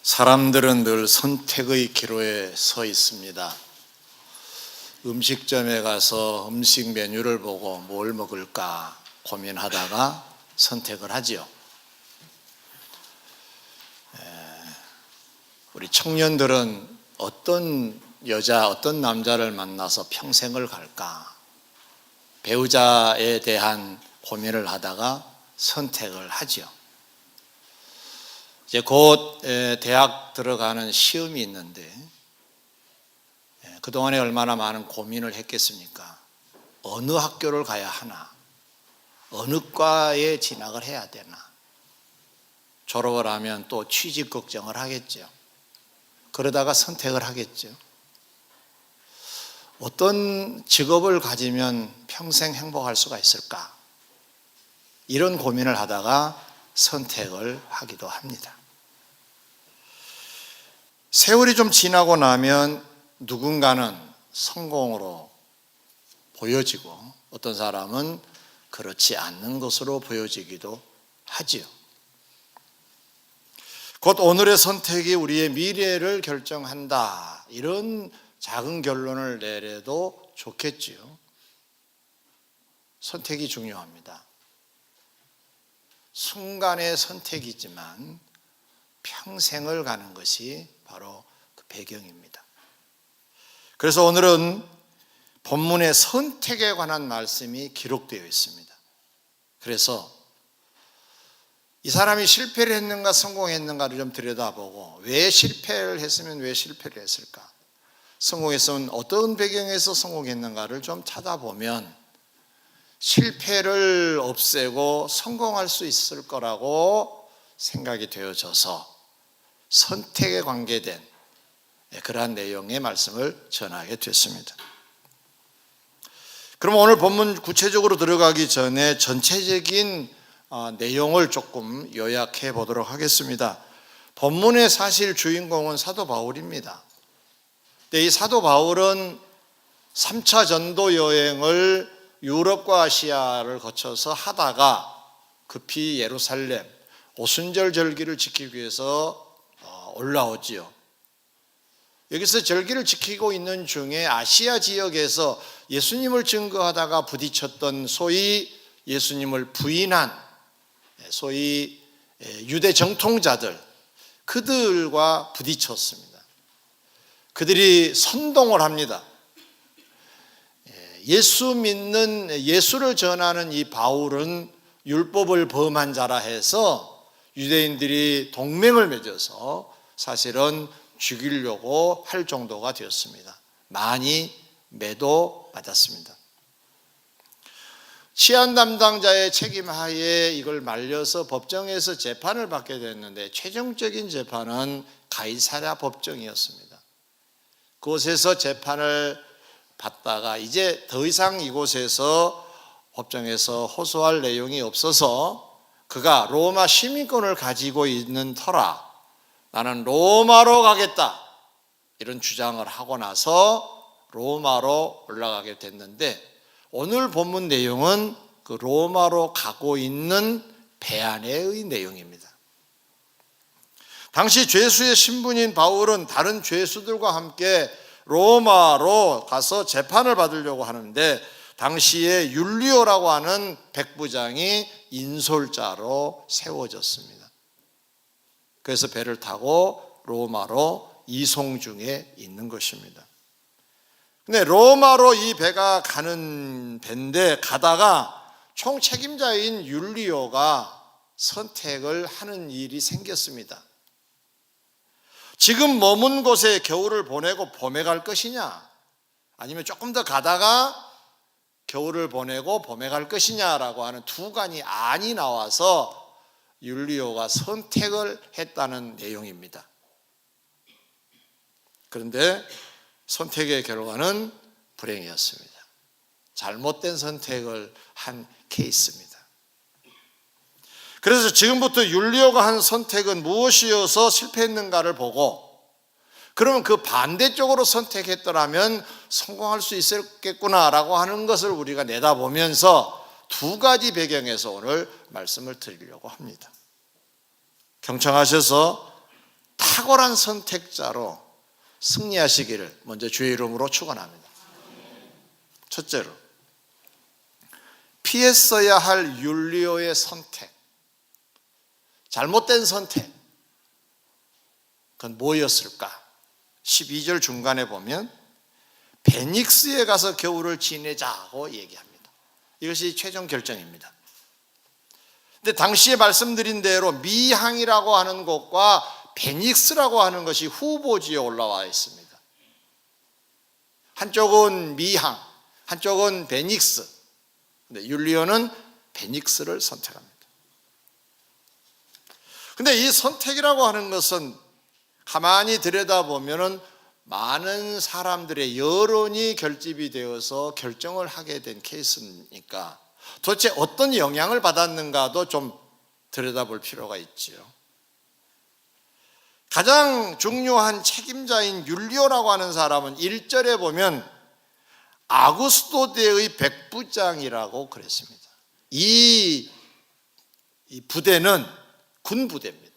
사람들은 늘 선택의 기로에 서 있습니다. 음식점에 가서 음식 메뉴를 보고 뭘 먹을까 고민하다가 선택을 하지요. 우리 청년들은 어떤 여자, 어떤 남자를 만나서 평생을 갈까? 배우자에 대한 고민을 하다가 선택을 하지요. 이제 곧 대학 들어가는 시험이 있는데 그동안에 얼마나 많은 고민을 했겠습니까? 어느 학교를 가야 하나? 어느 과에 진학을 해야 되나? 졸업을 하면 또 취직 걱정을 하겠죠. 그러다가 선택을 하겠죠. 어떤 직업을 가지면 평생 행복할 수가 있을까? 이런 고민을 하다가 선택을 하기도 합니다. 세월이 좀 지나고 나면 누군가는 성공으로 보여지고 어떤 사람은 그렇지 않는 것으로 보여지기도 하지요. 곧 오늘의 선택이 우리의 미래를 결정한다. 이런 작은 결론을 내려도 좋겠지요. 선택이 중요합니다. 순간의 선택이지만 평생을 가는 것이 바로 그 배경입니다. 그래서 오늘은 본문에 선택에 관한 말씀이 기록되어 있습니다. 그래서 이 사람이 실패를 했는가 성공했는가를 좀 들여다보고 왜 실패를 했으면 왜 실패를 했을까? 성공했으면 어떤 배경에서 성공했는가를 좀 찾아보면 실패를 없애고 성공할 수 있을 거라고 생각이 되어져서 선택에 관계된 그러한 내용의 말씀을 전하게 됐습니다. 그럼 오늘 본문 구체적으로 들어가기 전에 전체적인 내용을 조금 요약해 보도록 하겠습니다. 본문의 사실 주인공은 사도 바울입니다. 이 사도 바울은 3차 전도 여행을 유럽과 아시아를 거쳐서 하다가 급히 예루살렘 오순절 절기를 지키기 위해서 올라오지요. 여기서 절기를 지키고 있는 중에 아시아 지역에서 예수님을 증거하다가 부딪혔던 소위 예수님을 부인한 소위 유대 정통자들, 그들과 부딪혔습니다. 그들이 선동을 합니다. 예수 믿는, 예수를 전하는 이 바울은 율법을 범한 자라 해서 유대인들이 동맹을 맺어서 사실은 죽이려고 할 정도가 되었습니다. 많이 매도받았습니다. 치안 담당자의 책임하에 이걸 말려서 법정에서 재판을 받게 됐는데 최종적인 재판은 가이사랴 법정이었습니다. 그곳에서 재판을 받다가 이제 더 이상 이곳에서 법정에서 호소할 내용이 없어서 그가 로마 시민권을 가지고 있는 터라 나는 로마로 가겠다 이런 주장을 하고 나서 로마로 올라가게 됐는데 오늘 본문 내용은 그 로마로 가고 있는 배 안의 내용입니다. 당시 죄수의 신분인 바울은 다른 죄수들과 함께 로마로 가서 재판을 받으려고 하는데 당시에 율리오라고 하는 백부장이 인솔자로 세워졌습니다. 그래서 배를 타고 로마로 이송 중에 있는 것입니다. 근데 로마로 이 배가 가는 배인데 가다가 총 책임자인 율리오가 선택을 하는 일이 생겼습니다. 지금 머문 곳에 겨울을 보내고 봄에 갈 것이냐 아니면 조금 더 가다가 겨울을 보내고 봄에 갈 것이냐라고 하는 두 가지 안이 나와서 율리오가 선택을 했다는 내용입니다. 그런데 선택의 결과는 불행이었습니다. 잘못된 선택을 한 케이스입니다. 그래서 지금부터 율리오가 한 선택은 무엇이어서 실패했는가를 보고 그러면 그 반대쪽으로 선택했더라면 성공할 수 있었겠구나라고 하는 것을 우리가 내다보면서 두 가지 배경에서 오늘 말씀을 드리려고 합니다. 경청하셔서 다 탁월한 선택자로 승리하시기를 먼저 주의 이름으로 축원합니다. 첫째로, 피했어야 할 율리오의 선택, 잘못된 선택, 그건 뭐였을까? 12절 중간에 보면 베닉스에 가서 겨울을 지내자고 얘기합니다. 이것이 최종 결정입니다. 근데 당시에 말씀드린 대로 미항이라고 하는 곳과 베닉스라고 하는 것이 후보지에 올라와 있습니다. 한쪽은 미항, 한쪽은 베닉스. 근데 율리오는 베닉스를 선택합니다. 근데 이 선택이라고 하는 것은 가만히 들여다보면은 많은 사람들의 여론이 결집이 되어서 결정을 하게 된 케이스니까 도대체 어떤 영향을 받았는가도 좀 들여다볼 필요가 있지요. 가장 중요한 책임자인 율리오라고 하는 사람은 1절에 보면 아구스토대의 백부장이라고 그랬습니다. 이 부대는 군 부대입니다.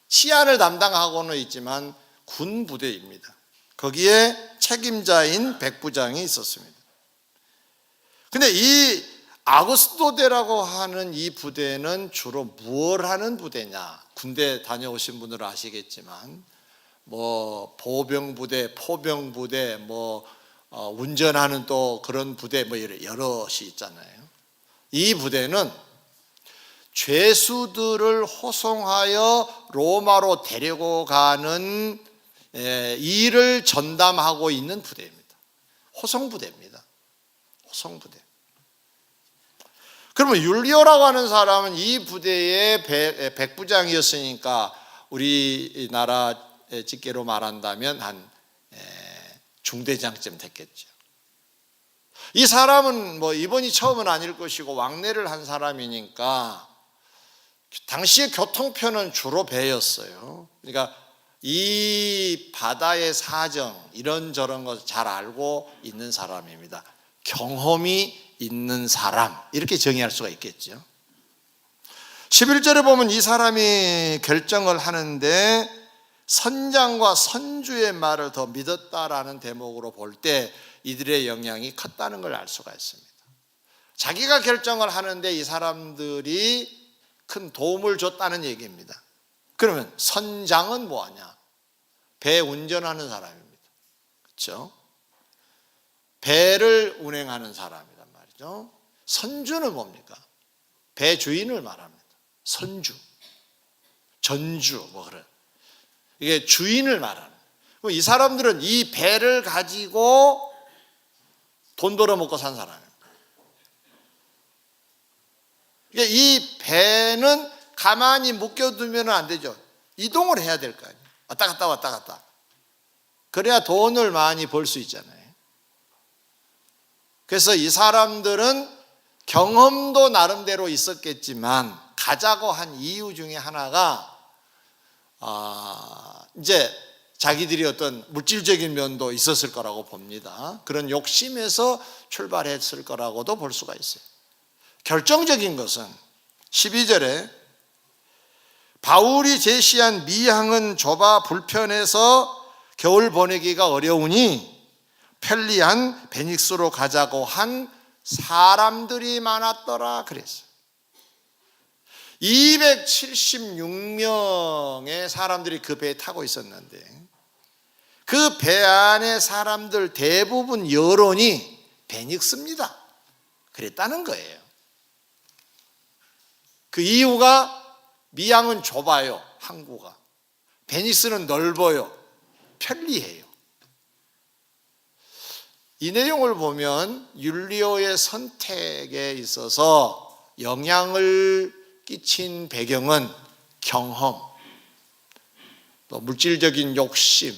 치안을 담당하고는 있지만 군 부대입니다. 거기에 책임자인 백부장이 있었습니다. 근데 이 아구스토대라고 하는 이 부대는 주로 무엇을 하는 부대냐? 군대 다녀오신 분들은 아시겠지만 뭐 보병부대, 포병부대, 운전하는 또 그런 부대 여럿이 있잖아요. 이 부대는 죄수들을 호송하여 로마로 데리고 가는 일을 전담하고 있는 부대입니다. 호송부대입니다. 호송부대. 그러면 율리오라고 하는 사람은 이 부대의 백부장이었으니까 우리나라 직계로 말한다면 한 중대장쯤 됐겠죠. 이 사람은 이번이 처음은 아닐 것이고 왕래를 한 사람이니까 당시의 교통편은 주로 배였어요. 그러니까 이 바다의 사정 이런저런 것을 잘 알고 있는 사람입니다. 경험이 있는 사람, 이렇게 정의할 수가 있겠죠. 11절에 보면 이 사람이 결정을 하는데 선장과 선주의 말을 더 믿었다라는 대목으로 볼 때 이들의 영향이 컸다는 걸 알 수가 있습니다. 자기가 결정을 하는데 이 사람들이 큰 도움을 줬다는 얘기입니다. 그러면 선장은 뭐하냐? 배 운전하는 사람입니다. 그렇죠? 배를 운행하는 사람이란 말이죠. 선주는 뭡니까? 배 주인을 말합니다. 선주, 전주 그래. 이게 주인을 말하는. 이 사람들은 이 배를 가지고 돈 벌어 먹고 산 사람입니다. 이 배는 가만히 묶여두면 안 되죠. 이동을 해야 될 거 아니에요. 왔다 갔다 왔다 갔다. 그래야 돈을 많이 벌 수 있잖아요. 그래서 이 사람들은 경험도 나름대로 있었겠지만 가자고 한 이유 중에 하나가 이제 자기들이 어떤 물질적인 면도 있었을 거라고 봅니다. 그런 욕심에서 출발했을 거라고도 볼 수가 있어요. 결정적인 것은 12절에 바울이 제시한 미항은 좁아 불편해서 겨울 보내기가 어려우니 편리한 베닉스로 가자고 한 사람들이 많았더라 그랬어요. 276명의 사람들이 그 배에 타고 있었는데 그 배 안에 사람들 대부분 여론이 베닉스입니다. 그랬다는 거예요. 그 이유가 미항은 좁아요. 항구가. 베닉스는 넓어요. 편리해요. 이 내용을 보면 율리오의 선택에 있어서 영향을 끼친 배경은 경험, 또 물질적인 욕심,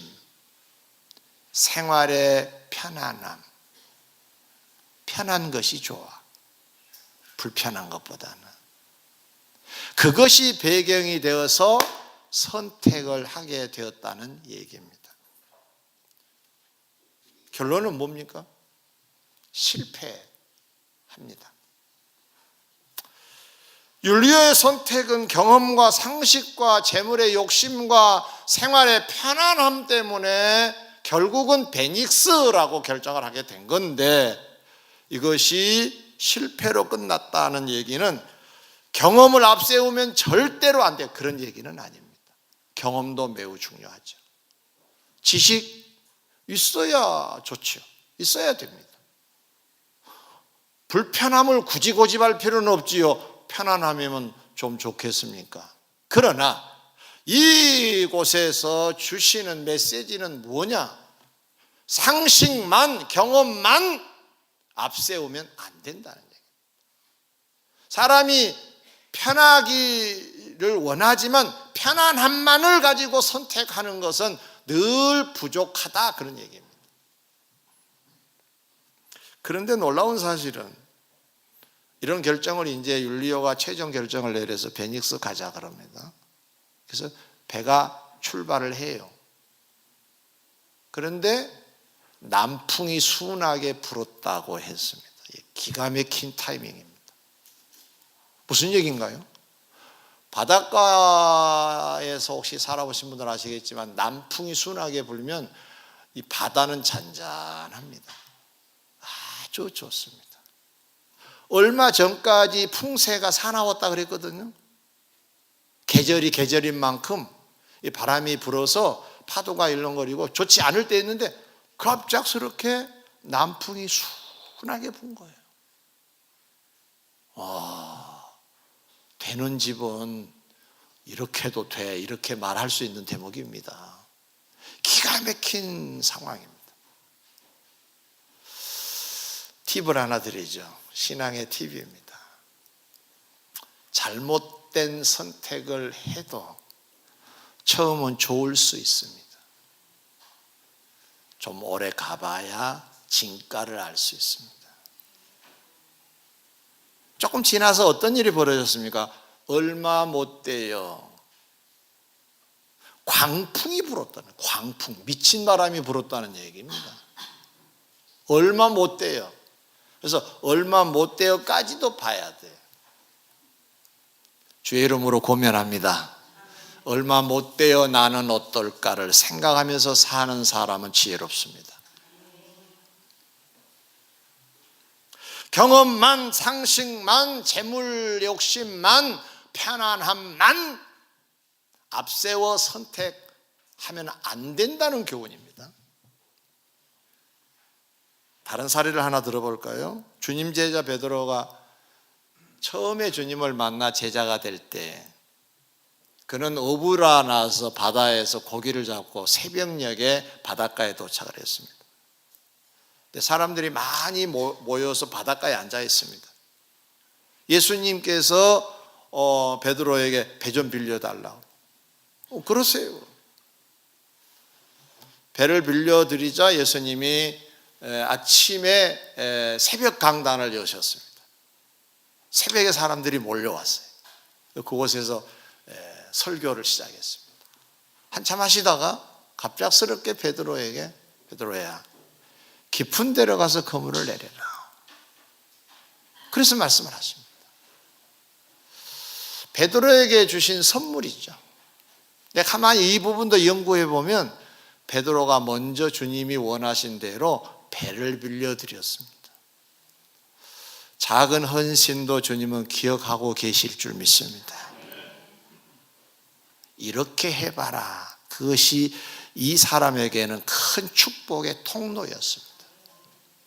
생활의 편안함, 편한 것이 좋아. 불편한 것보다는. 그것이 배경이 되어서 선택을 하게 되었다는 얘기입니다. 결론은 뭡니까? 실패합니다. 율리오의 선택은 경험과 상식과 재물의 욕심과 생활의 편안함 때문에 결국은 베닉스라고 결정을 하게 된 건데, 이것이 실패로 끝났다는 얘기는 경험을 앞세우면 절대로 안 돼요. 그런 얘기는 아닙니다. 경험도 매우 중요하죠. 지식 있어야 좋죠. 있어야 됩니다. 불편함을 굳이 고집할 필요는 없지요. 편안함이면 좀 좋겠습니까? 그러나 이곳에서 주시는 메시지는 뭐냐? 상식만, 경험만 앞세우면 안 된다는 얘기예요. 사람이 편하기를 원하지만 편안함만을 가지고 선택하는 것은 늘 부족하다, 그런 얘기입니다. 그런데 놀라운 사실은 이런 결정을 이제 율리오가 최종 결정을 내려서 베닉스 가자 그럽니다. 그래서 배가 출발을 해요. 그런데 남풍이 순하게 불었다고 했습니다. 기가 막힌 타이밍입니다. 무슨 얘기인가요? 바닷가에서 혹시 살아보신 분들 아시겠지만 남풍이 순하게 불면 이 바다는 잔잔합니다. 아주 좋습니다. 얼마 전까지 풍세가 사나웠다 그랬거든요. 계절이 계절인 만큼 이 바람이 불어서 파도가 일렁거리고 좋지 않을 때였는데 갑작스럽게 남풍이 순하게 분 거예요. 되는 집은 이렇게도 돼, 이렇게 말할 수 있는 대목입니다. 기가 막힌 상황입니다. 팁을 하나 드리죠. 신앙의 팁입니다. 잘못된 선택을 해도 처음은 좋을 수 있습니다. 좀 오래 가봐야 진가를 알 수 있습니다. 조금 지나서 어떤 일이 벌어졌습니까? 얼마 못 돼요. 광풍이 불었다는, 광풍, 미친 바람이 불었다는 얘기입니다. 얼마 못 돼요. 그래서 얼마 못 돼요까지도 봐야 돼요. 주의 이름으로 고면합니다. 얼마 못 돼요 나는 어떨까를 생각하면서 사는 사람은 지혜롭습니다. 경험만, 상식만, 재물 욕심만, 편안함만 앞세워 선택하면 안 된다는 교훈입니다. 다른 사례를 하나 들어볼까요? 주님 제자 베드로가 처음에 주님을 만나 제자가 될 때 그는 어부라 나서 바다에서 고기를 잡고 새벽녘에 바닷가에 도착을 했습니다. 근데 사람들이 많이 모여서 바닷가에 앉아 있습니다. 예수님께서 베드로에게 배 좀 빌려달라고. 그러세요. 배를 빌려드리자 예수님이 아침에 새벽 강단을 여셨습니다. 새벽에 사람들이 몰려왔어요. 그곳에서 설교를 시작했습니다. 한참 하시다가 갑작스럽게 베드로에게, 베드로야 깊은 데로 가서 그물을 내려라, 그래서 말씀을 하십니다. 베드로에게 주신 선물이죠. 근데 가만히 이 부분도 연구해 보면 베드로가 먼저 주님이 원하신 대로 배를 빌려드렸습니다. 작은 헌신도 주님은 기억하고 계실 줄 믿습니다. 이렇게 해봐라. 그것이 이 사람에게는 큰 축복의 통로였습니다.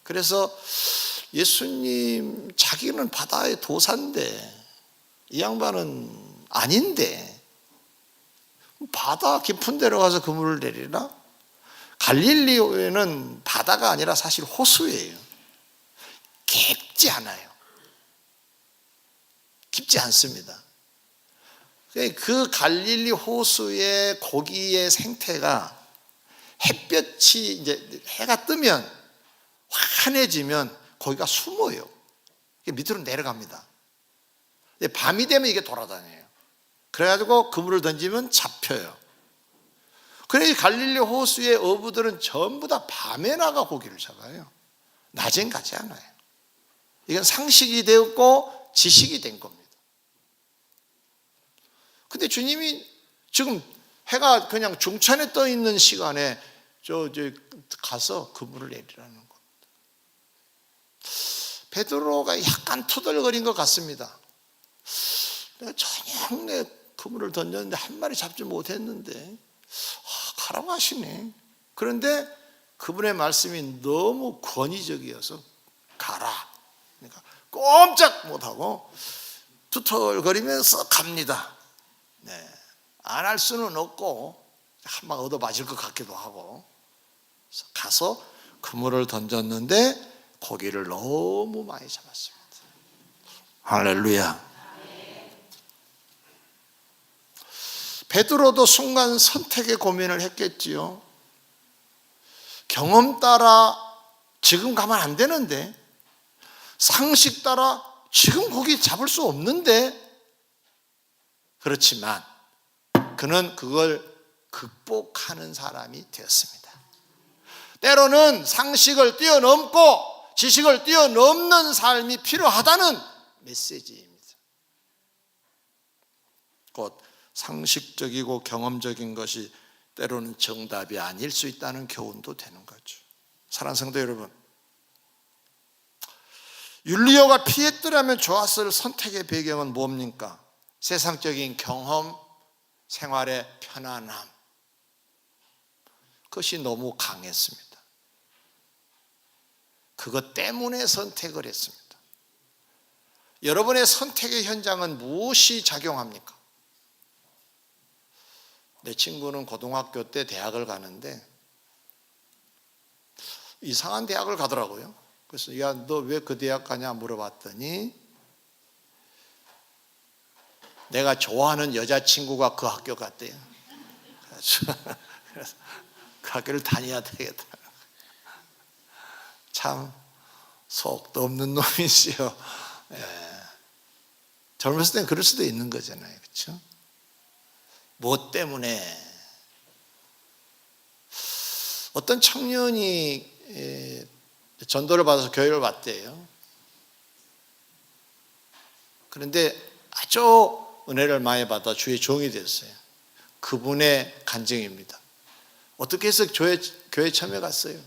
그래서 예수님, 자기는 바다의 도사인데 이 양반은 아닌데 바다 깊은 데로 가서 그물을 내리라? 갈릴리에는 바다가 아니라 사실 호수예요. 깊지 않아요. 깊지 않습니다. 그 갈릴리 호수의 고기의 생태가 햇볕이 이제 해가 뜨면 환해지면 고기가 숨어요. 밑으로 내려갑니다. 밤이 되면 이게 돌아다녀요. 그래가지고 그물을 던지면 잡혀요. 그래서 갈릴리 호수의 어부들은 전부 다 밤에 나가 고기를 잡아요. 낮엔 가지 않아요. 이건 상식이 되었고 지식이 된 겁니다. 근데 주님이 지금 해가 그냥 중천에 떠 있는 시간에 저 가서 그물을 내리라는 겁니다. 베드로가 약간 투덜거린 것 같습니다. 내가 저녁 그물을 던졌는데 한 마리 잡지 못했는데 가라고 하시네. 그런데 그분의 말씀이 너무 권위적이어서 가라. 그러니까 꼼짝 못하고 투덜거리면서 갑니다. 네. 안 할 수는 없고 한 방 얻어 맞을 것 같기도 하고 가서 그물을 던졌는데 고기를 너무 많이 잡았습니다. 할렐루야. 베드로도 순간 선택의 고민을 했겠지요. 경험 따라 지금 가면 안 되는데, 상식 따라 지금 고기 잡을 수 없는데, 그렇지만 그는 그걸 극복하는 사람이 되었습니다. 때로는 상식을 뛰어넘고 지식을 뛰어넘는 삶이 필요하다는 메시지입니다. 곧 상식적이고 경험적인 것이 때로는 정답이 아닐 수 있다는 교훈도 되는 거죠. 사랑하는 성도 여러분, 율리오가 피했더라면 좋았을 선택의 배경은 뭡니까? 세상적인 경험, 생활의 편안함, 그것이 너무 강했습니다. 그것 때문에 선택을 했습니다. 여러분의 선택의 현장은 무엇이 작용합니까? 내 친구는 고등학교 때 대학을 가는데 이상한 대학을 가더라고요. 그래서 야, 너 왜 그 대학 가냐 물어봤더니 내가 좋아하는 여자친구가 그 학교 갔대요. 그래서 그 학교를 다녀야 되겠다. 참 속도 없는 놈이지요. 예. 젊었을 땐 그럴 수도 있는 거잖아요. 그렇죠? 무엇 때문에? 어떤 청년이 전도를 받아서 교회를 왔대요. 그런데 아주 은혜를 많이 받아 주의 종이 됐어요. 그분의 간증입니다. 어떻게 해서 교회 처음에 갔어요?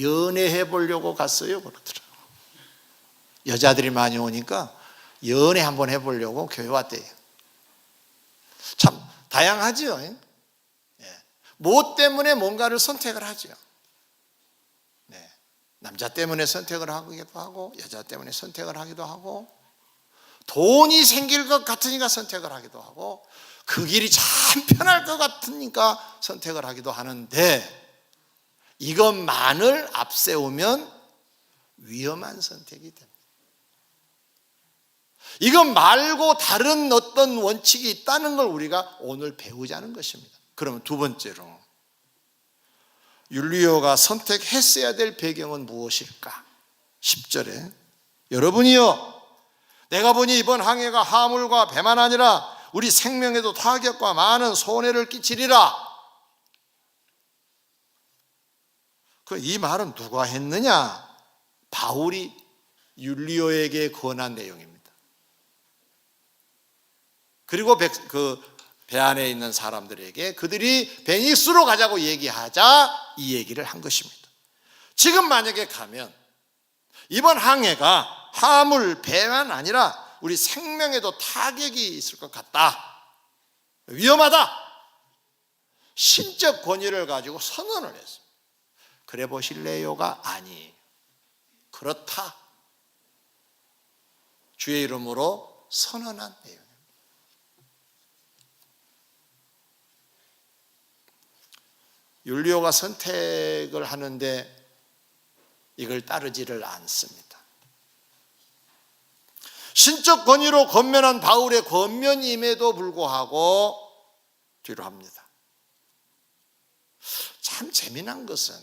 연애해 보려고 갔어요. 그러더라고요. 여자들이 많이 오니까 연애 한번 해보려고 교회 왔대요. 참 다양하죠. 예. 무엇 때문에 뭔가를 선택을 하죠. 네. 남자 때문에 선택을 하기도 하고 여자 때문에 선택을 하기도 하고 돈이 생길 것 같으니까 선택을 하기도 하고 그 길이 참 편할 것 같으니까 선택을 하기도 하는데 이것만을 앞세우면 위험한 선택이 됩니다. 이것 말고 다른 어떤 원칙이 있다는 걸 우리가 오늘 배우자는 것입니다. 그러면 두 번째로 율리오가 선택했어야 될 배경은 무엇일까? 10절에 여러분이요 내가 보니 이번 항해가 화물과 배만 아니라 우리 생명에도 타격과 많은 손해를 끼치리라. 이 말은 누가 했느냐? 바울이 율리오에게 권한 내용입니다. 그리고 배 안에 있는 사람들에게 그들이 베니스로 가자고 얘기하자 이 얘기를 한 것입니다. 지금 만약에 가면 이번 항해가 화물, 배만 아니라 우리 생명에도 타격이 있을 것 같다. 위험하다. 신적 권위를 가지고 선언을 했습니다. 그래 보실래요가 아니에요. 그렇다. 주의 이름으로 선언한 내용. 율리오가 선택을 하는데 이걸 따르지를 않습니다. 신적 권위로 권면한 바울의 권면임에도 불구하고 뒤로 합니다. 참 재미난 것은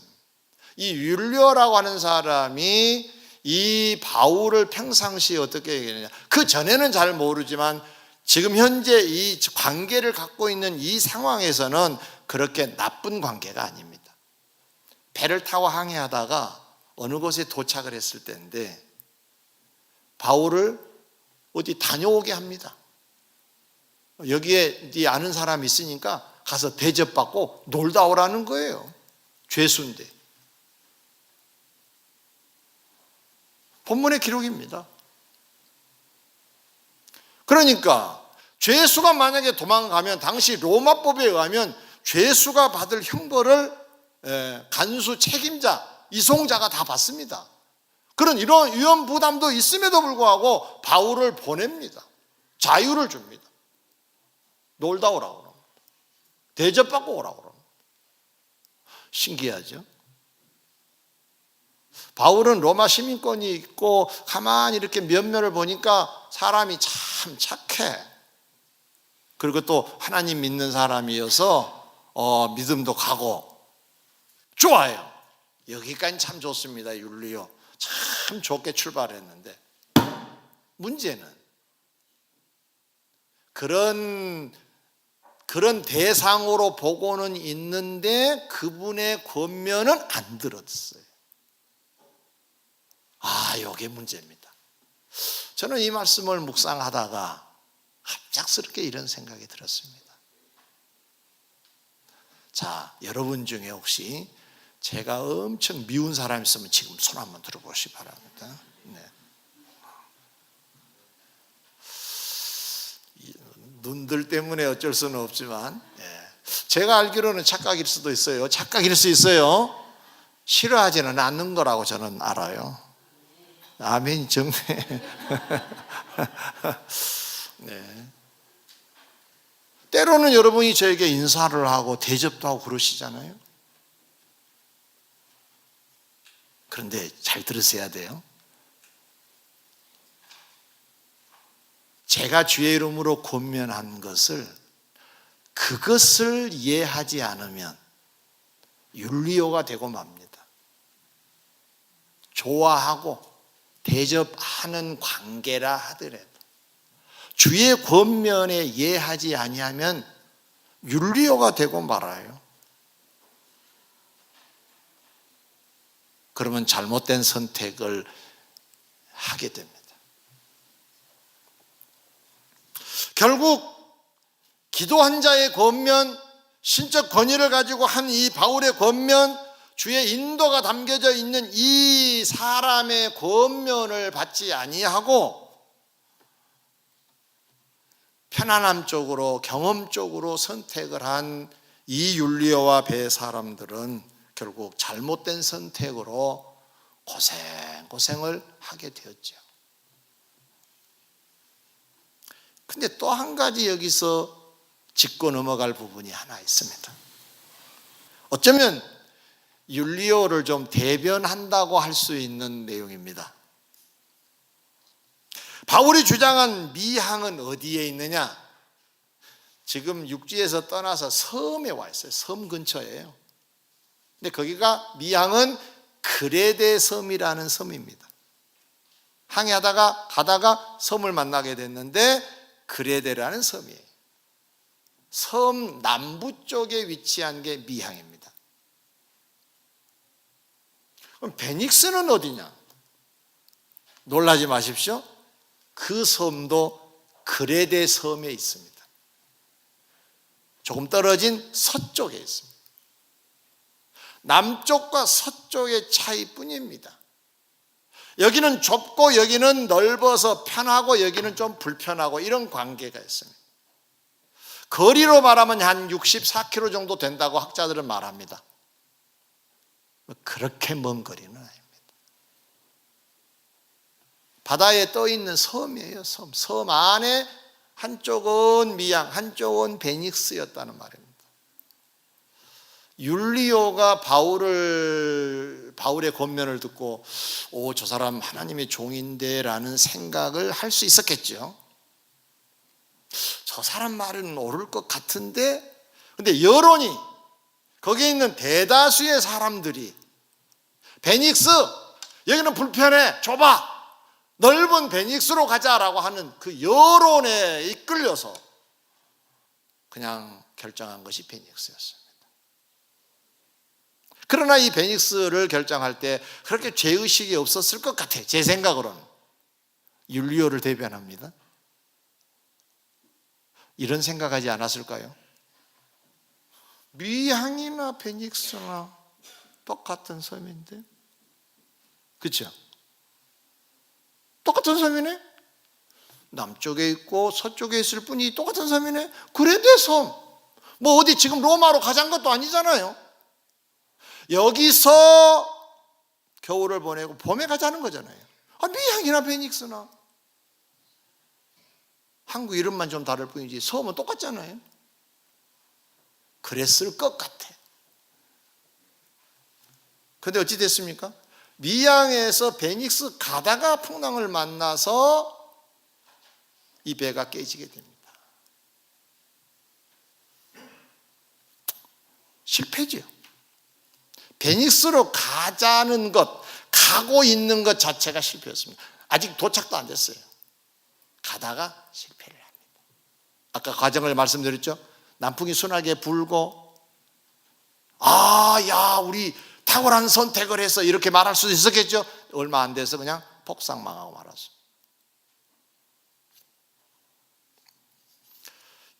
이 율리오라고 하는 사람이 이 바울을 평상시에 어떻게 얘기하느냐, 그 전에는 잘 모르지만 지금 현재 이 관계를 갖고 있는 이 상황에서는 그렇게 나쁜 관계가 아닙니다. 배를 타고 항해하다가 어느 곳에 도착을 했을 때인데 바울을 어디 다녀오게 합니다. 여기에 네 아는 사람이 있으니까 가서 대접받고 놀다 오라는 거예요. 죄수인데. 본문의 기록입니다. 그러니까 죄수가 만약에 도망가면 당시 로마법에 의하면 죄수가 받을 형벌을 간수 책임자, 이송자가 다 받습니다. 그런 이런 위험 부담도 있음에도 불구하고 바울을 보냅니다. 자유를 줍니다. 놀다 오라고 합니다. 대접받고 오라고 합니다. 신기하죠? 바울은 로마 시민권이 있고 가만히 이렇게 면면을 보니까 사람이 참 착해. 그리고 또 하나님 믿는 사람이어서 믿음도 가고 좋아요. 여기까지 참 좋습니다. 율리오 참 좋게 출발했는데 문제는 그런 대상으로 보고는 있는데 그분의 권면은 안 들었어요. 이게 문제입니다. 저는 이 말씀을 묵상하다가 갑작스럽게 이런 생각이 들었습니다. 자, 여러분 중에 혹시 제가 엄청 미운 사람 있으면 지금 손 한번 들어보시기 바랍니다. 네. 눈들 때문에 어쩔 수는 없지만 제가 알기로는 착각일 수도 있어요. 착각일 수 있어요. 싫어하지는 않는 거라고 저는 알아요. 아멘 정말. 네. 때로는 여러분이 저에게 인사를 하고 대접도 하고 그러시잖아요. 그런데 잘 들으셔야 돼요. 제가 주의 이름으로 권면한 것을 그것을 이해하지 않으면 율리오가 되고 맙니다. 좋아하고 대접하는 관계라 하더라도 주의 권면에 이해하지 아니하면 율리오가 되고 말아요. 그러면 잘못된 선택을 하게 됩니다. 결국 기도한 자의 권면, 신적 권위를 가지고 한 이 바울의 권면, 주의 인도가 담겨져 있는 이 사람의 권면을 받지 아니하고 편안함 쪽으로 경험적으로 선택을 한 이 율리오와 배 사람들은 결국 잘못된 선택으로 고생을 하게 되었죠. 근데 또 한 가지 여기서 짚고 넘어갈 부분이 하나 있습니다. 어쩌면 율리오를 좀 대변한다고 할 수 있는 내용입니다. 바울이 주장한 미항은 어디에 있느냐? 지금 육지에서 떠나서 섬에 와 있어요. 섬 근처예요. 근데 거기가 미항은 그레데 섬이라는 섬입니다. 항해하다가 가다가 섬을 만나게 됐는데 그레데라는 섬이에요. 섬 남부 쪽에 위치한 게 미항입니다. 그럼 베닉스는 어디냐? 놀라지 마십시오. 그 섬도 그레데 섬에 있습니다. 조금 떨어진 서쪽에 있습니다. 남쪽과 서쪽의 차이뿐입니다. 여기는 좁고 여기는 넓어서 편하고 여기는 좀 불편하고 이런 관계가 있습니다. 거리로 말하면 한 64km 정도 된다고 학자들은 말합니다. 그렇게 먼 거리는 아닙니다. 바다에 떠 있는 섬이에요. 섬 안에 한쪽은 미양, 한쪽은 베닉스였다는 말입니다. 율리오가 바울의 권면을 듣고 저 사람 하나님의 종인데 라는 생각을 할 수 있었겠죠. 저 사람 말은 옳을 것 같은데, 근데 여론이, 거기에 있는 대다수의 사람들이 베닉스, 여기는 불편해, 좁아, 넓은 베닉스로 가자라고 하는 그 여론에 이끌려서 그냥 결정한 것이 베닉스였습니다. 그러나 이 베닉스를 결정할 때 그렇게 죄의식이 없었을 것 같아요. 제 생각으로는. 율리오를 대변합니다. 이런 생각하지 않았을까요? 미향이나 베닉스나 똑같은 섬인데, 그렇죠? 똑같은 섬이네. 남쪽에 있고 서쪽에 있을 뿐이 똑같은 섬이네. 그레데 섬. 뭐 어디 지금 로마로 가자는 것도 아니잖아요. 여기서 겨울을 보내고 봄에 가자는 거잖아요. 미향이나 베닉스나. 한국 이름만 좀 다를 뿐이지 섬은 똑같잖아요. 그랬을 것 같아. 근데 어찌 됐습니까? 미양에서 베닉스 가다가 풍랑을 만나서 이 배가 깨지게 됩니다. 실패죠. 베닉스로 가자는 것, 가고 있는 것 자체가 실패였습니다. 아직 도착도 안 됐어요. 가다가 실패를 합니다. 아까 과정을 말씀드렸죠? 남풍이 순하게 불고, 야, 우리 탁월한 선택을 해서 이렇게 말할 수도 있었겠죠? 얼마 안 돼서 그냥 폭삭망하고 말았습니다.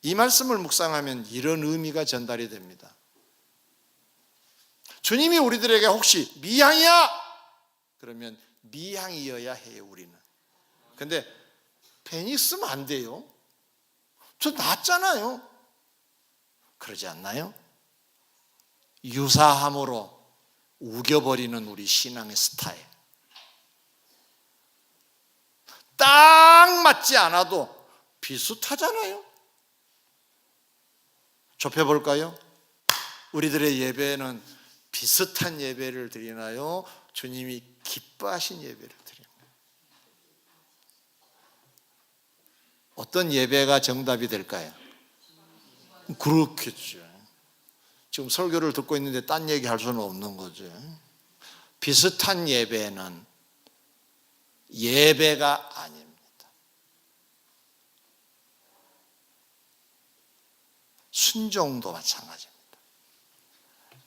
이 말씀을 묵상하면 이런 의미가 전달이 됩니다. 주님이 우리들에게 혹시 미향이야! 그러면 미향이어야 해요, 우리는. 근데 베닉스면 안 돼요. 저 낫잖아요. 그러지 않나요? 유사함으로 우겨버리는 우리 신앙의 스타일. 딱 맞지 않아도 비슷하잖아요. 좁혀볼까요? 우리들의 예배는 비슷한 예배를 드리나요? 주님이 기뻐하신 예배를 드립니다. 어떤 예배가 정답이 될까요? 그렇겠죠. 지금 설교를 듣고 있는데 딴 얘기 할 수는 없는 거죠. 비슷한 예배는 예배가 아닙니다. 순종도 마찬가지입니다.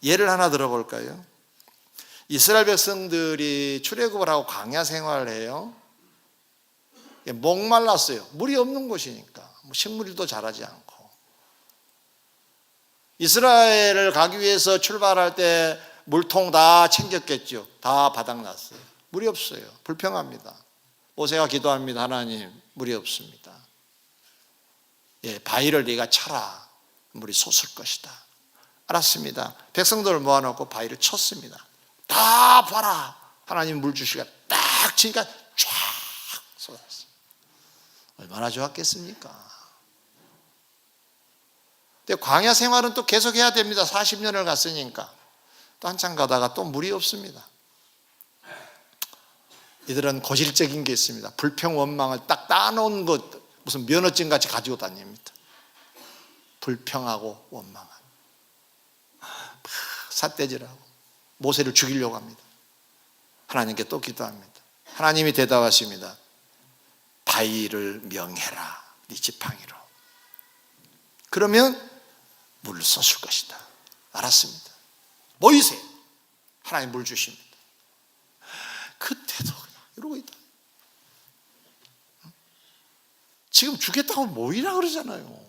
예를 하나 들어볼까요? 이스라엘 백성들이 출애굽을 하고 광야 생활을 해요. 목말랐어요. 물이 없는 곳이니까. 식물도 자라지 않고. 이스라엘을 가기 위해서 출발할 때 물통 다 챙겼겠죠. 다 바닥났어요. 물이 없어요. 불평합니다. 모세가 기도합니다. 하나님, 물이 없습니다. 바위를 네가 쳐라. 물이 솟을 것이다. 알았습니다. 백성들을 모아놓고 바위를 쳤습니다. 다 봐라. 하나님 물 주시가 딱 치니까 쫙 쏟았어요. 얼마나 좋았겠습니까? 근데 광야 생활은 또 계속해야 됩니다. 40년을 갔으니까. 또 한참 가다가 또 물이 없습니다. 이들은 고질적인 게 있습니다. 불평 원망을 딱 따놓은 것, 무슨 면허증 같이 가지고 다닙니다. 불평하고 원망하고 삿대질하고 모세를 죽이려고 합니다. 하나님께 또 기도합니다. 하나님이 대답하십니다. 바위를 명해라. 네 지팡이로. 그러면 물을 쏟을 것이다. 알았습니다. 모이세요. 하나님 물 주십니다. 그때도 그냥 이러고 있다. 지금 주겠다고 모이라 그러잖아요.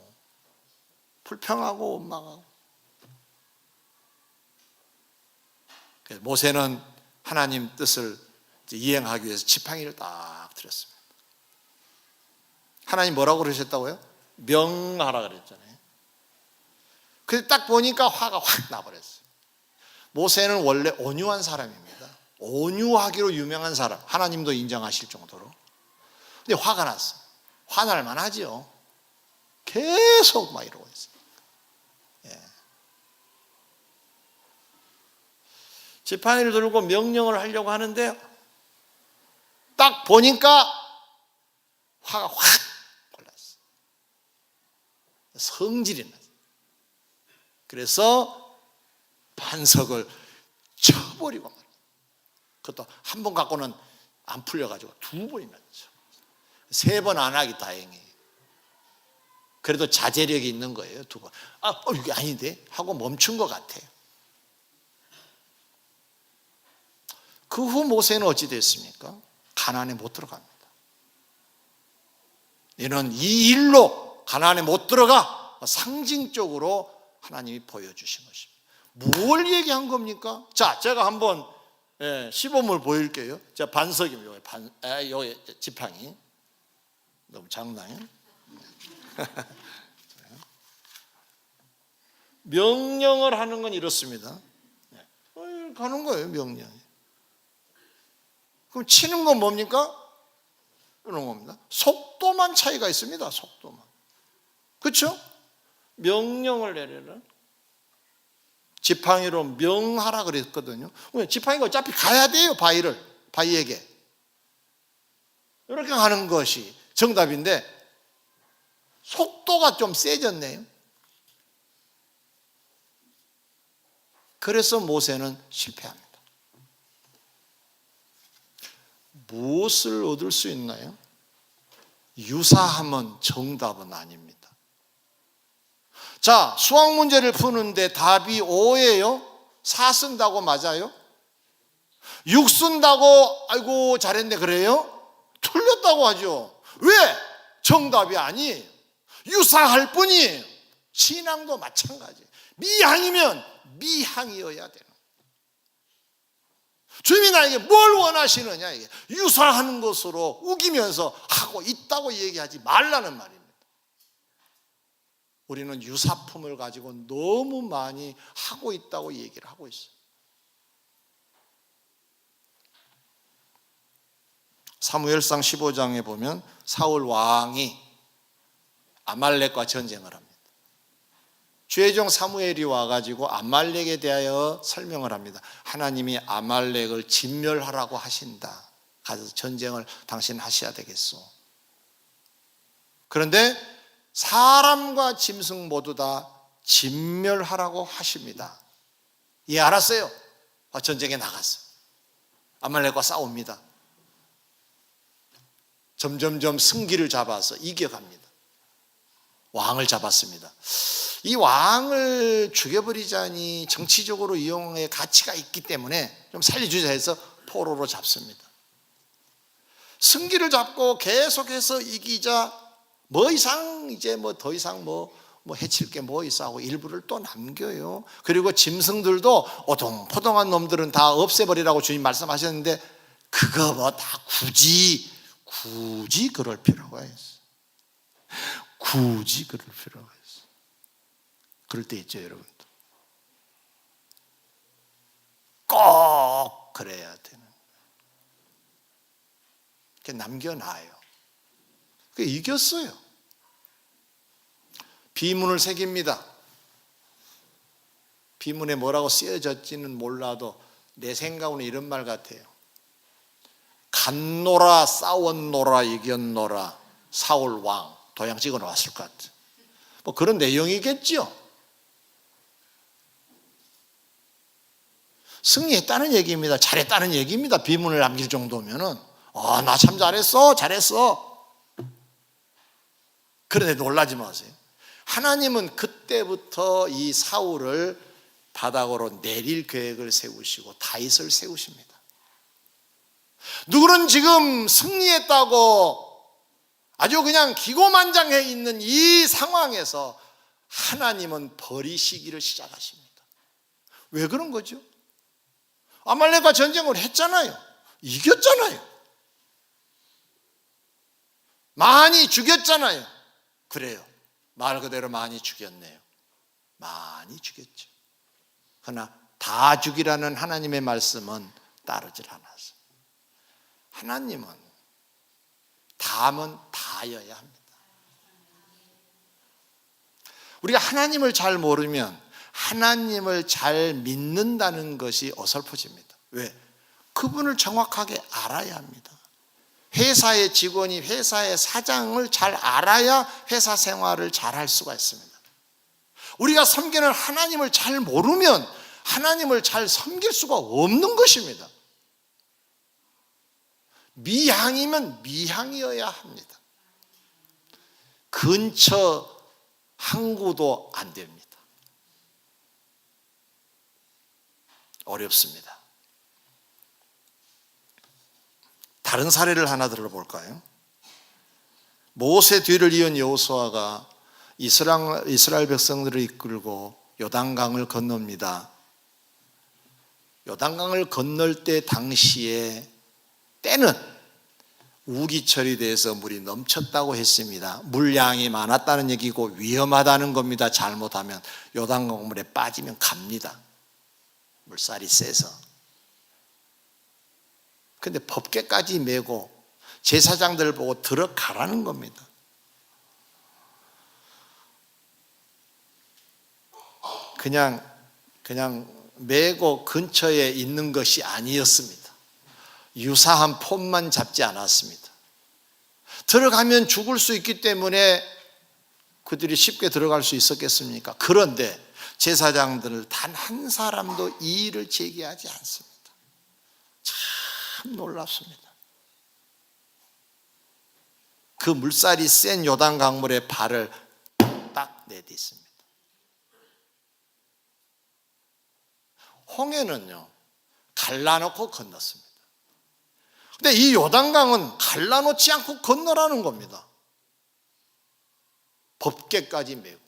불평하고 원망하고. 모세는 하나님 뜻을 이행하기 위해서 지팡이를 딱 들였습니다. 하나님 뭐라고 그러셨다고요? 명하라 그랬잖아요. 근데 딱 보니까 화가 확 나버렸어요. 모세는 원래 온유한 사람입니다. 온유하기로 유명한 사람. 하나님도 인정하실 정도로. 근데 화가 났어요. 화날 만하죠. 계속 막 이러고 있어요. 지팡이를 들고 명령을 하려고 하는데 딱 보니까 화가 확 올랐어요. 성질이 났어요. 그래서 반석을 쳐버리고 말아요. 그것도 한 번 갖고는 안 풀려가지고 두 번이나 쳐. 세 번 안 하기 다행이에요. 그래도 자제력이 있는 거예요. 두 번. 이게 아닌데? 하고 멈춘 것 같아요. 그 후 모세는 어찌 됐습니까? 가나안에 못 들어갑니다. 이는 이 일로 가나안에 못 들어가. 상징적으로 하나님이 보여주신 것입니다. 뭘 얘기한 겁니까? 자, 제가 한번 시범을 보일게요. 자, 반석입니다. 여기 지팡이 너무 작나요? 명령을 하는 건 이렇습니다. 가는 거예요, 명령이. 그럼 치는 건 뭡니까? 그런 겁니다. 속도만 차이가 있습니다. 속도만. 그렇죠? 명령을 내려라. 지팡이로 명하라 그랬거든요. 지팡이가 어차피 가야 돼요, 바위에게. 이렇게 하는 것이 정답인데 속도가 좀 세졌네요. 그래서 모세는 실패합니다. 무엇을 얻을 수 있나요? 유사하면 정답은 아닙니다. 자, 수학 문제를 푸는데 답이 5예요? 4 쓴다고 맞아요? 6 쓴다고 아이고 잘했네 그래요? 틀렸다고 하죠. 왜? 정답이 아니에요. 유사할 뿐이에요. 신앙도 마찬가지예요. 미항이면 미항이어야 되는. 주님이 나에게 뭘 원하시느냐, 이게 유사하는 것으로 우기면서 하고 있다고 얘기하지 말라는 말입니다. 우리는 유사품을 가지고 너무 많이 하고 있다고 얘기를 하고 있어요. 사무엘상 15장에 보면 사울 왕이 아말렉과 전쟁을 합니다. 주의 종 사무엘이 와가지고 아말렉에 대하여 설명을 합니다. 하나님이 아말렉을 진멸하라고 하신다. 가서 전쟁을 당신 하셔야 되겠소. 그런데 사람과 짐승 모두 다 진멸하라고 하십니다. 예, 알았어요. 전쟁에 나갔어요. 아말렉과 싸웁니다. 점점점 승기를 잡아서 이겨갑니다. 왕을 잡았습니다. 이 왕을 죽여버리자니 정치적으로 이용의 가치가 있기 때문에 좀 살려주자 해서 포로로 잡습니다. 승기를 잡고 계속해서 이기자 뭐 이상 이제 뭐 더 이상 뭐 해칠 게 뭐 있어 하고 일부를 또 남겨요. 그리고 짐승들도 오동포동한 놈들은 다 없애버리라고 주님 말씀하셨는데 그거 뭐 다 굳이 그럴 필요가 있어. 굳이 그럴 필요가 있어. 그럴 때 있죠, 여러분도. 꼭 그래야 되는. 이렇게 남겨놔요. 그게 이겼어요. 비문을 새깁니다. 비문에 뭐라고 쓰여졌지는 몰라도 내 생각으로는 이런 말 같아요. 갔노라, 싸웠노라, 이겼노라, 사울 왕. 도장 찍어 놓았을 것 같아요. 뭐 그런 내용이겠죠. 승리했다는 얘기입니다. 잘했다는 얘기입니다. 비문을 남길 정도면은 나 참 잘했어. 그런데 놀라지 마세요. 하나님은 그때부터 이 사울을 바닥으로 내릴 계획을 세우시고 다윗을 세우십니다. 누구는 지금 승리했다고 아주 그냥 기고만장해 있는 이 상황에서 하나님은 버리시기를 시작하십니다. 왜 그런 거죠? 아말렉과 전쟁을 했잖아요. 이겼잖아요. 많이 죽였잖아요. 그래요. 말 그대로 많이 죽였네요. 많이 죽였죠. 그러나 다 죽이라는 하나님의 말씀은 따르질 않았어요. 하나님은 다면 다여야 합니다. 우리가 하나님을 잘 모르면 하나님을 잘 믿는다는 것이 어설퍼집니다. 왜? 그분을 정확하게 알아야 합니다. 회사의 직원이 회사의 사장을 잘 알아야 회사 생활을 잘 할 수가 있습니다. 우리가 섬기는 하나님을 잘 모르면 하나님을 잘 섬길 수가 없는 것입니다. 미향이면 미향이어야 합니다. 근처 항구도 안 됩니다. 어렵습니다. 다른 사례를 하나 들어볼까요? 모세 뒤를 이은 여호수아가 이스라엘 백성들을 이끌고 요단강을 건넙니다. 요단강을 건널 때 당시에 때는 우기철이 돼서 물이 넘쳤다고 했습니다. 물량이 많았다는 얘기고 위험하다는 겁니다. 잘못하면 요단강 물에 빠지면 갑니다. 물살이 세서. 근데 법궤까지 메고 제사장들 보고 들어가라는 겁니다. 그냥 메고 근처에 있는 것이 아니었습니다. 유사한 폼만 잡지 않았습니다. 들어가면 죽을 수 있기 때문에 그들이 쉽게 들어갈 수 있었겠습니까? 그런데 제사장들 단 한 사람도 이의를 제기하지 않습니다. 참 놀랍습니다. 그 물살이 센 요단 강물에 발을 딱 내딛습니다. 홍해는요, 갈라놓고 건넜습니다. 근데 이 요단강은 갈라놓지 않고 건너라는 겁니다. 법궤까지 메고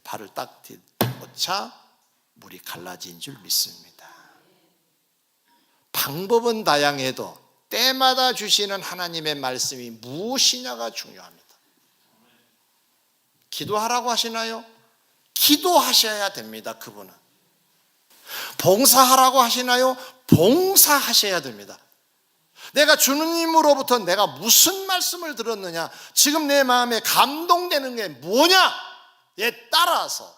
발을 딱 딛고차 물이 갈라진 줄 믿습니다. 방법은 다양해도 때마다 주시는 하나님의 말씀이 무엇이냐가 중요합니다. 기도하라고 하시나요? 기도하셔야 됩니다. 그분은. 봉사하라고 하시나요? 봉사하셔야 됩니다. 내가 주님으로부터 내가 무슨 말씀을 들었느냐, 지금 내 마음에 감동되는 게 뭐냐에 따라서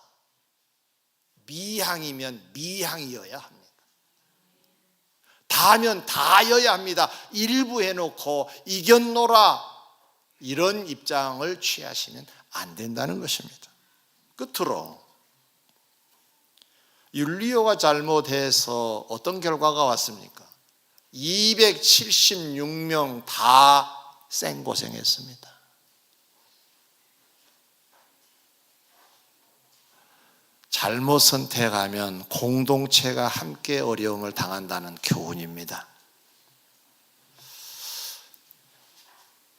미향이면 미향이어야 합니다. 다면 다여야 합니다. 일부 해놓고 이겼노라 이런 입장을 취하시면 안 된다는 것입니다. 끝으로 율리오가 잘못해서 어떤 결과가 왔습니까? 276명 다 생고생했습니다. 잘못 선택하면 공동체가 함께 어려움을 당한다는 교훈입니다.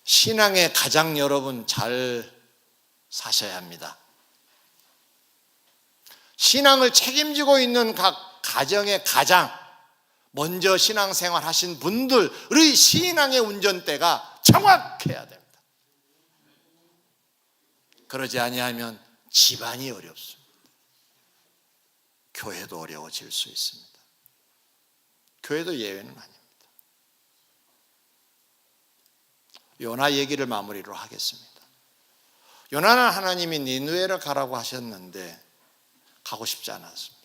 신앙의 가장 여러분 잘 사셔야 합니다. 신앙을 책임지고 있는 각 가정의 가장 먼저 신앙생활 하신 분들의 신앙의 운전대가 정확해야 됩니다. 그러지 아니하면 집안이 어렵습니다. 교회도 어려워질 수 있습니다. 교회도 예외는 아닙니다. 요나 얘기를 마무리로 하겠습니다. 요나는 하나님이 니느웨를 가라고 하셨는데 가고 싶지 않았습니다.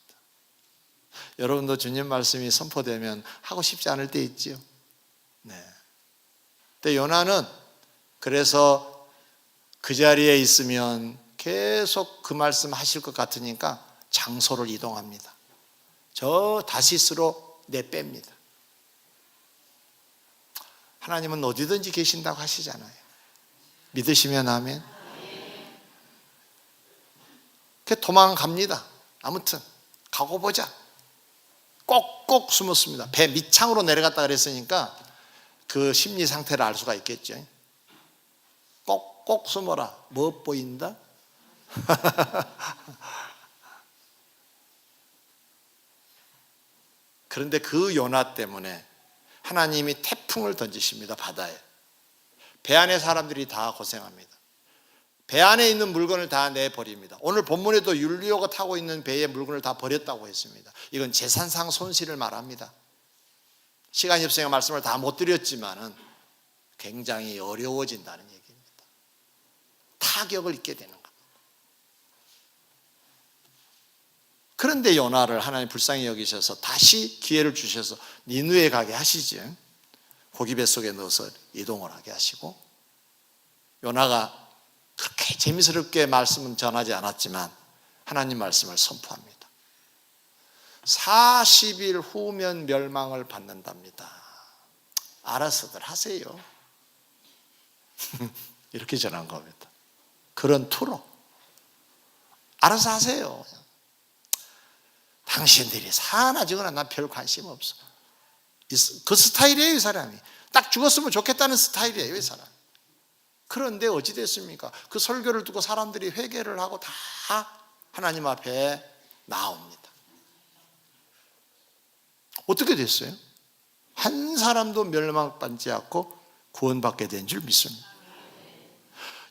여러분도 주님 말씀이 선포되면 하고 싶지 않을 때 있지요. 네. 근데 요나는 그래서 그 자리에 있으면 계속 그 말씀 하실 것 같으니까 장소를 이동합니다. 저 다시스로 내뺍니다. 하나님은 어디든지 계신다고 하시잖아요. 믿으시면 아멘. 도망갑니다. 아무튼 가고 보자. 꼭꼭 숨었습니다. 배 밑창으로 내려갔다 그랬으니까 그 심리 상태를 알 수가 있겠죠. 꼭꼭 숨어라. 뭐 보인다? 그런데 그 요나 때문에 하나님이 태풍을 던지십니다. 바다에. 배 안에 사람들이 다 고생합니다. 배 안에 있는 물건을 다 내버립니다. 오늘 본문에도 율리오가 타고 있는 배의 물건을 다 버렸다고 했습니다. 이건 재산상 손실을 말합니다. 시간이 없으니까 말씀을 다 못 드렸지만은 굉장히 어려워진다는 얘기입니다. 타격을 입게 되는 겁니다. 그런데 요나를 하나님 불쌍히 여기셔서 다시 기회를 주셔서 니느웨에 가게 하시지. 고기 뱃속에 넣어서 이동을 하게 하시고, 요나가 그렇게 재미스럽게 말씀은 전하지 않았지만 하나님 말씀을 선포합니다. 40일 후면 멸망을 받는답니다. 알아서들 하세요. 이렇게 전한 겁니다. 그런 투로 알아서 하세요. 당신들이 사나 지거나 난 별 관심 없어. 그 스타일이에요. 이 사람이 딱 죽었으면 좋겠다는 스타일이에요. 이 사람. 그런데 어찌 됐습니까? 그 설교를 듣고 사람들이 회개를 하고 다 하나님 앞에 나옵니다. 어떻게 됐어요? 한 사람도 멸망받지 않고 구원받게 된 줄 믿습니다.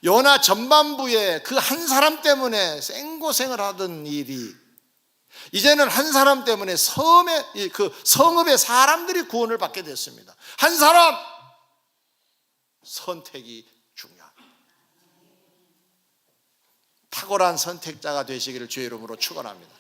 요나 전반부에 그 한 사람 때문에 생고생을 하던 일이 이제는 한 사람 때문에 성읍의 사람들이 구원을 받게 됐습니다. 한 사람 선택이 중요합니다. 탁월한 선택자가 되시기를 주의 이름으로 축원합니다.